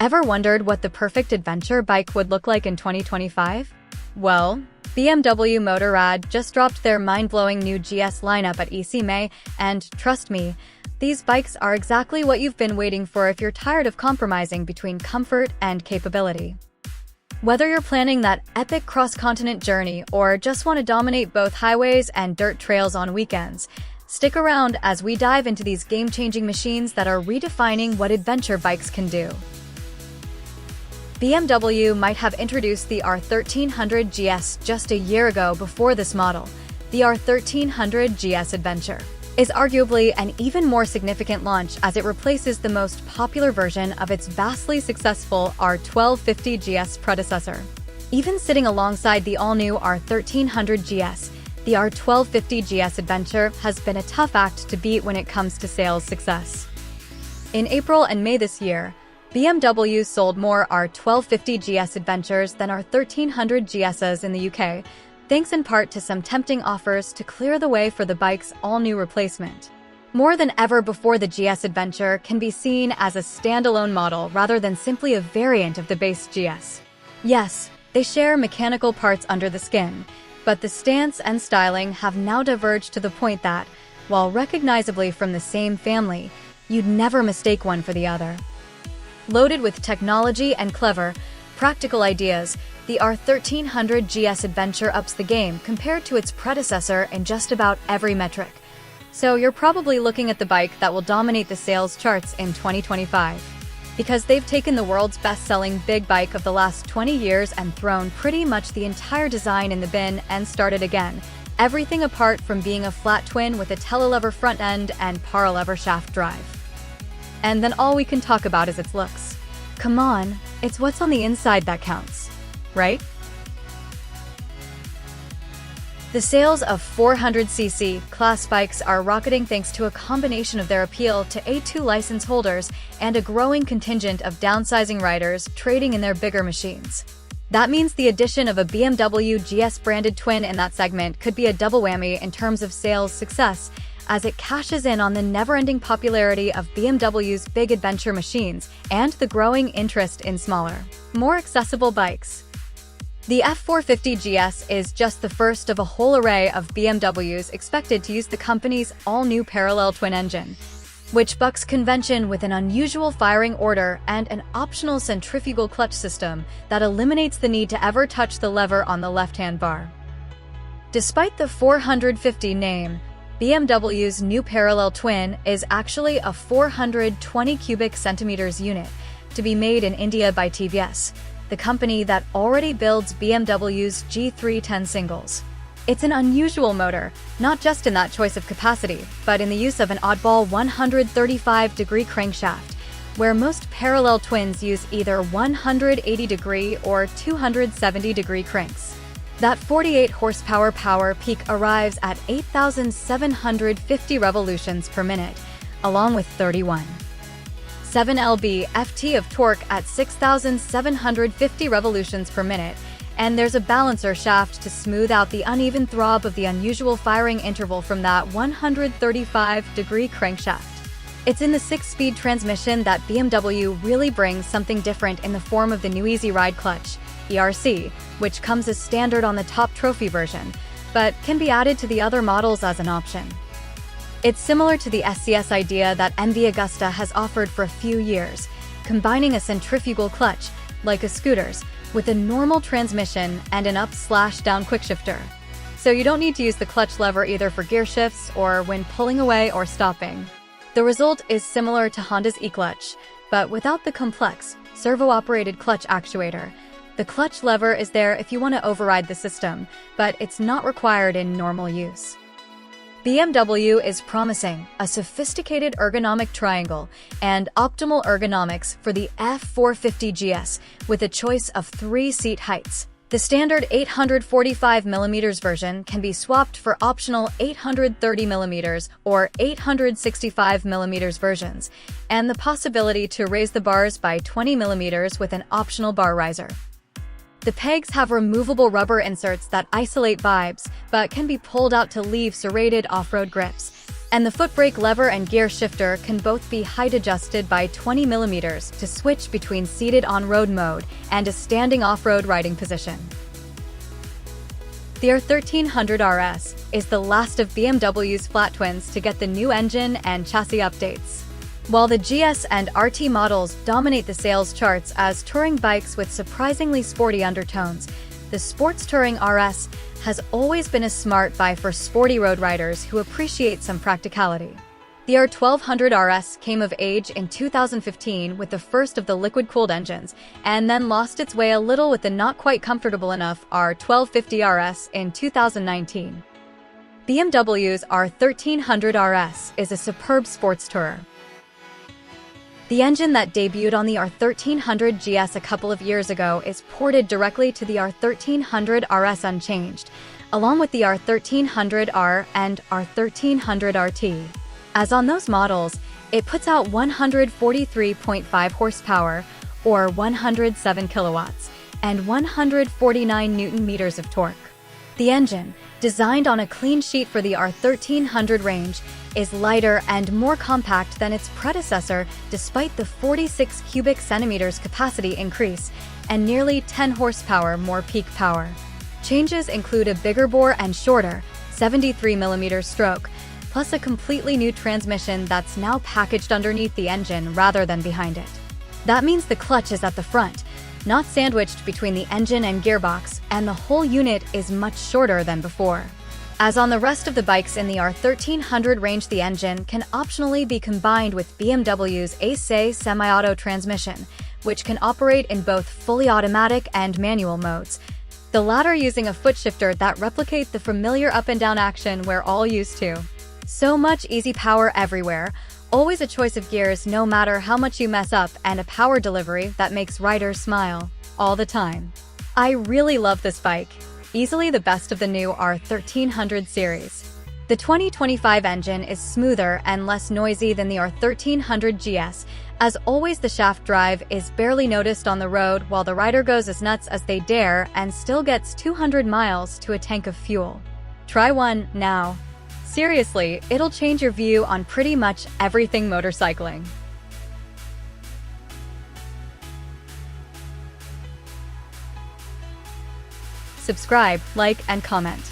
Ever wondered what the perfect adventure bike would look like in 2025? Well, BMW Motorrad just dropped their mind-blowing new GS lineup at ECMA, and trust me, these bikes are exactly what you've been waiting for if you're tired of compromising between comfort and capability. Whether you're planning that epic cross-continent journey or just want to dominate both highways and dirt trails on weekends, stick around as we dive into these game-changing machines that are redefining what adventure bikes can do. BMW might have introduced the R1300 GS just a year ago. Before this model, the R1300 GS Adventure is arguably an even more significant launch as it replaces the most popular version of its vastly successful R1250 GS predecessor. Even sitting alongside the all-new R1300 GS, the R1250 GS Adventure has been a tough act to beat when it comes to sales success. In April and May this year, BMW sold more R1250 GS Adventures than R1300 GSs in the UK, thanks in part to some tempting offers to clear the way for the bike's all-new replacement. More than ever before, the GS Adventure can be seen as a standalone model rather than simply a variant of the base GS. Yes, they share mechanical parts under the skin, but the stance and styling have now diverged to the point that, while recognizably from the same family, you'd never mistake one for the other. Loaded with technology and clever, practical ideas, the R1300 GS Adventure ups the game compared to its predecessor in just about every metric. So you're probably looking at the bike that will dominate the sales charts in 2025. Because they've taken the world's best-selling big bike of the last 20 years and thrown pretty much the entire design in the bin and started again, everything apart from being a flat twin with a telelever front end and paralever shaft drive. And then all we can talk about is its looks. Come on, it's what's on the inside that counts, right? The sales of 400cc class bikes are rocketing thanks to a combination of their appeal to A2 license holders and a growing contingent of downsizing riders trading in their bigger machines. That means the addition of a BMW GS branded twin in that segment could be a double whammy in terms of sales success, as it cashes in on the never-ending popularity of BMW's big adventure machines and the growing interest in smaller, more accessible bikes. The F450 GS is just the first of a whole array of BMWs expected to use the company's all-new parallel twin engine, which bucks convention with an unusual firing order and an optional centrifugal clutch system that eliminates the need to ever touch the lever on the left-hand bar. Despite the 450 name, BMW's new parallel twin is actually a 420 cubic centimeters unit to be made in India by TVS, the company that already builds BMW's G310 singles. It's an unusual motor, not just in that choice of capacity, but in the use of an oddball 135-degree crankshaft, where most parallel twins use either 180-degree or 270-degree cranks. That 48 horsepower power peak arrives at 8,750 revolutions per minute, along with 31.7 lb-ft of torque at 6,750 revolutions per minute, and there's a balancer shaft to smooth out the uneven throb of the unusual firing interval from that 135-degree crankshaft. It's in the 6-speed transmission that BMW really brings something different in the form of the new Easy Ride clutch, ERC, which comes as standard on the top trophy version, but can be added to the other models as an option. It's similar to the SCS idea that MV Agusta has offered for a few years, combining a centrifugal clutch, like a scooter's, with a normal transmission and an up/down quickshifter. So you don't need to use the clutch lever either for gear shifts or when pulling away or stopping. The result is similar to Honda's e-clutch, but without the complex, servo-operated clutch actuator. The clutch lever is there if you want to override the system, but it's not required in normal use. BMW is promising a sophisticated ergonomic triangle and optimal ergonomics for the F450 GS with a choice of 3 seat heights. The standard 845mm version can be swapped for optional 830mm or 865mm versions, and the possibility to raise the bars by 20mm with an optional bar riser. The pegs have removable rubber inserts that isolate vibes, but can be pulled out to leave serrated off-road grips. And the foot brake lever and gear shifter can both be height adjusted by 20 millimeters to switch between seated on-road mode and a standing off-road riding position. The R1300 RS is the last of BMW's flat twins to get the new engine and chassis updates. While the GS and RT models dominate the sales charts as touring bikes with surprisingly sporty undertones, the sports touring RS has always been a smart buy for sporty road riders who appreciate some practicality. The R1200 RS came of age in 2015 with the first of the liquid-cooled engines, and then lost its way a little with the not-quite comfortable enough R1250 RS in 2019. BMW's R1300 RS is a superb sports tourer. The engine that debuted on the R1300 GS a couple of years ago is ported directly to the R1300 RS unchanged, along with the R1300R and R1300 RT. As on those models, it puts out 143.5 horsepower, or 107 kilowatts, and 149 newton-meters of torque. The engine, designed on a clean sheet for the R1300 range, is lighter and more compact than its predecessor despite the 46 cubic centimeters capacity increase and nearly 10 horsepower more peak power. Changes include a bigger bore and shorter, 73mm stroke, plus a completely new transmission that's now packaged underneath the engine rather than behind it. That means the clutch is at the front, not sandwiched between the engine and gearbox, and the whole unit is much shorter than before. As on the rest of the bikes in the R1300 range, the engine can optionally be combined with BMW's Ace semi-auto transmission, which can operate in both fully automatic and manual modes, the latter using a foot shifter that replicates the familiar up and down action we're all used to. So much easy power everywhere, always a choice of gears no matter how much you mess up, and a power delivery that makes riders smile all the time. I really love this bike. Easily the best of the new R1300 series. The 2025 engine is smoother and less noisy than the R1300 GS. As always, the shaft drive is barely noticed on the road while the rider goes as nuts as they dare and still gets 200 miles to a tank of fuel. Try one now. Seriously, it'll change your view on pretty much everything motorcycling. Subscribe, like, and comment.